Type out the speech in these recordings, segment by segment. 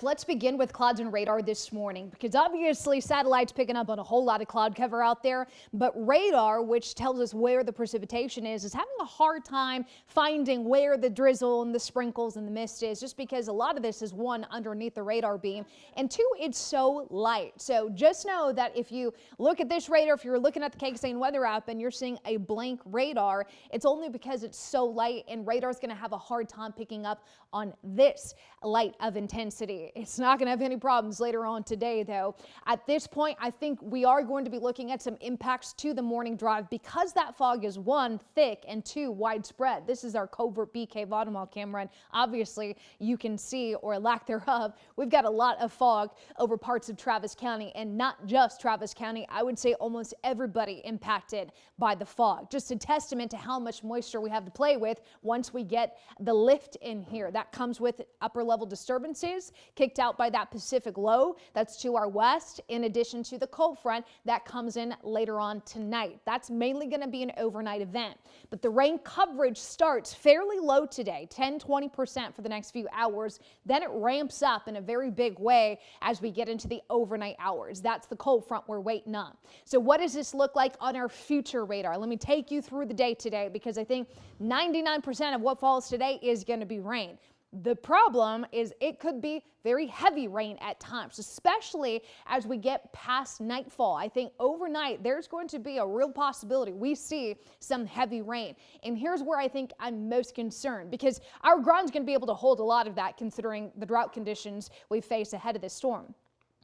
Let's begin with clouds and radar this morning, because obviously satellites picking up on a whole lot of cloud cover out there, but radar, which tells us where the precipitation is having a hard time finding where the drizzle and the sprinkles and the mist is, just because a lot of this is, one, underneath the radar beam, and two, it's so light. So just know that if you look at this radar, if you're looking at the KXAN weather app and you're seeing a blank radar, it's only because it's so light, and radar is going to have a hard time picking up on this light of intensity. It's not going to have any problems later on today, though. At this point, I think we are going to be looking at some impacts to the morning drive because that fog is, one, thick, and two, widespread. This is our covert BK Vodamol camera, and obviously you can see, or lack thereof, we've got a lot of fog over parts of Travis County, and not just Travis County. I would say almost everybody impacted by the fog. Just a testament to how much moisture we have to play with once we get the lift in here. That comes with upper level disturbances kicked out by that Pacific low that's to our west, in addition to the cold front that comes in later on tonight. That's mainly going to be an overnight event, but the rain coverage starts fairly low today, 10-20% for the next few hours. Then it ramps up in a very big way as we get into the overnight hours. That's the cold front we're waiting on. So what does this look like on our future radar? Let me take you through the day today, because I think 99% of what falls today is going to be rain. The problem is it could be very heavy rain at times, especially as we get past nightfall. I think overnight there's going to be a real possibility we see some heavy rain. And here's where I think I'm most concerned, because our ground's going to be able to hold a lot of that considering the drought conditions we face ahead of this storm.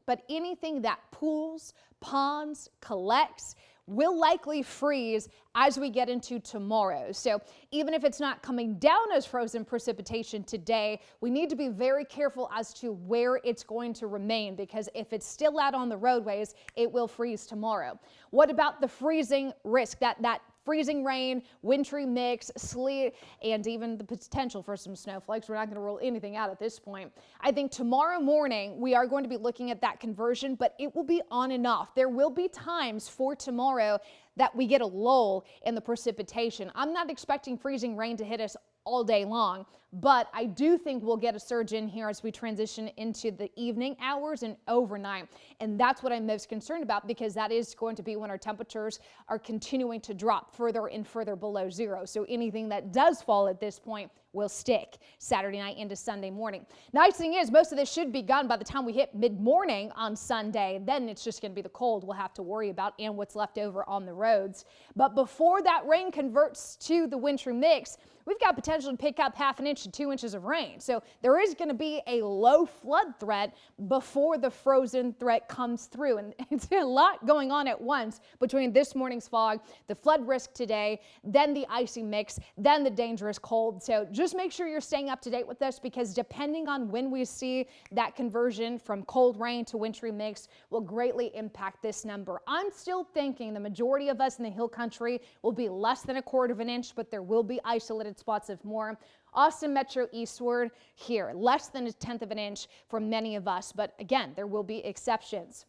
But anything that pools, ponds, collects will likely freeze as we get into tomorrow. So even if it's not coming down as frozen precipitation today, we need to be very careful as to where it's going to remain, because if it's still out on the roadways, it will freeze tomorrow. What about the freezing risk? That freezing rain, wintry mix, sleet, and even the potential for some snowflakes. We're not going to rule anything out at this point. I think tomorrow morning we are going to be looking at that conversion, but it will be on and off. There will be times for tomorrow that we get a lull in the precipitation. I'm not expecting freezing rain to hit us all day long, but I do think we'll get a surge in here as we transition into the evening hours and overnight. And that's what I'm most concerned about, because that is going to be when our temperatures are continuing to drop further and further below zero. So anything that does fall at this point will stick Saturday night into Sunday morning. Nice thing is, most of this should be gone by the time we hit mid-morning on Sunday. Then it's just going to be the cold we'll have to worry about and what's left over on the roads. But before that rain converts to the wintry mix, we've got potential to pick up 1/2 inch to 2 inches of rain. So there is going to be a low flood threat before the frozen threat comes through. And it's a lot going on at once between this morning's fog, the flood risk today, then the icy mix, then the dangerous cold. So just make sure you're staying up to date with this, because depending on when we see that conversion from cold rain to wintry mix will greatly impact this number. I'm still thinking the majority of us in the hill country will be less than 1/4 inch, but there will be isolated spots of more. Austin Metro eastward here, less than 1/10 inch for many of us, but again, there will be exceptions.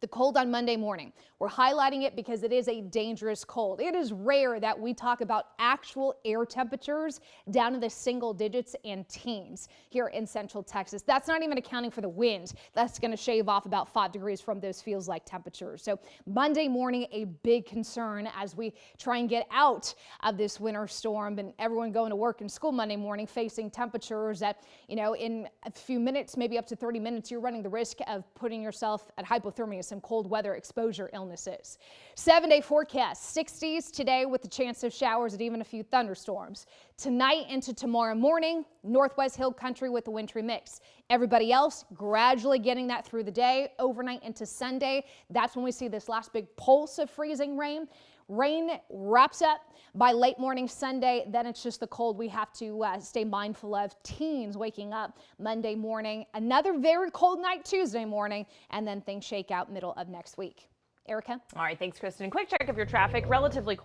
The cold on Monday morning, we're highlighting it because it is a dangerous cold. It is rare that we talk about actual air temperatures down in the single digits and teens here in central Texas. That's not even accounting for the wind. That's going to shave off about 5 degrees from those feels like temperatures. So Monday morning, a big concern as we try and get out of this winter storm, and everyone going to work and school Monday morning facing temperatures that, in a few minutes, maybe up to 30 minutes, you're running the risk of putting yourself at hypothermia, some cold weather exposure illnesses. 7-day forecast, 60s today with the chance of showers and even a few thunderstorms. Tonight into tomorrow morning, northwest hill country with the wintry mix. Everybody else gradually getting that through the day. Overnight into Sunday, that's when we see this last big pulse of freezing rain. Rain wraps up by late morning Sunday. Then it's just the cold we have to stay mindful of. Teens waking up Monday morning. Another very cold night Tuesday morning. And then things shake out middle of next week. Erica? All right, thanks, Kristen. Quick check of your traffic. Relatively cold.